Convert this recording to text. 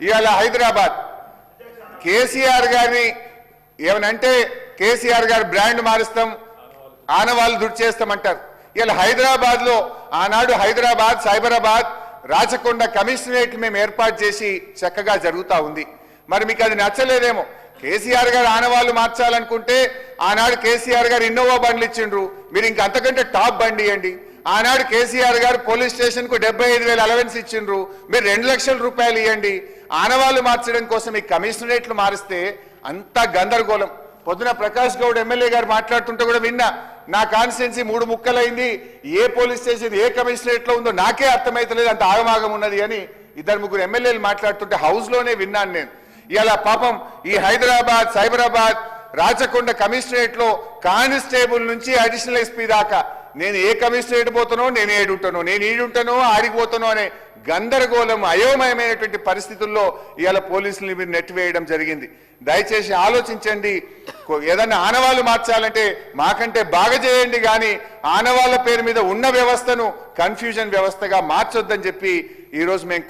ఇవాళ హైదరాబాద్ కేసీఆర్ గారిని ఏమనంటే కేసీఆర్ గారి బ్రాండ్ మారుస్తాం, ఆనవాళ్ళు దుడిచేస్తామంటారు. ఇలా హైదరాబాద్ లో ఆనాడు హైదరాబాద్, సైబరాబాద్, రాచకొండ కమిషనరేట్ మేము ఏర్పాటు చేసి చక్కగా జరుగుతూ ఉంది. మరి మీకు అది నచ్చలేదేమో. కేసీఆర్ గారు ఆనవాళ్ళు మార్చాలనుకుంటే ఆనాడు కేసీఆర్ గారు ఇన్నోవా బండ్లు ఇచ్చిండ్రు, మీరు ఇంక అంతకంటే టాప్ బండి ఇవ్వండి. ఆనాడు కేసీఆర్ గారు పోలీస్ స్టేషన్ కు 75,000 అలవెన్స్ ఇచ్చిండ్రు, మీరు 2 లక్షల రూపాయలు ఇవ్వండి. ఆనవాళ్ళు మార్చడం కోసం ఈ కమిషనరేట్లు మారిస్తే అంతా గందరగోళం. పొద్దున ప్రకాష్ గౌడ్ ఎమ్మెల్యే గారు మాట్లాడుతుంటే కూడా విన్నా, నా కాన్స్టిట్యున్సీ 3 ముక్కలైంది, ఏ పోలీస్ స్టేషన్ ఏ కమిషనరేట్ లో ఉందో నాకే అర్థమైతలేదు, అంత ఆగమాగం ఉన్నది అని 2-3 ఎమ్మెల్యేలు మాట్లాడుతుంటే హౌస్ లోనే విన్నాను నేను. ఇలా పాపం ఈ హైదరాబాద్, సైబరాబాద్, రాచకొండ కమిషనరేట్ లో కానిస్టేబుల్ నుంచి అడిషనల్ ఎస్పీ దాకా నేను ఏ కమిషనరేట్ పోతానో, నేను ఏడుంటానో, నేను ఈడుంటానో ఆడిపోతానో అనే గందరగోళం, అయోమయమైనటువంటి పరిస్థితుల్లో ఇవాళ పోలీసులు మీరు నెట్టివేయడం జరిగింది. దయచేసి ఆలోచించండి. ఏదన్నా ఆనవాళ్ళు మార్చాలంటే మాకంటే బాగా చేయండి, కానీ ఆనవాళ్ళ పేరు మీద ఉన్న వ్యవస్థను కన్ఫ్యూజన్ వ్యవస్థగా మార్చొద్దని చెప్పి ఈరోజు మేము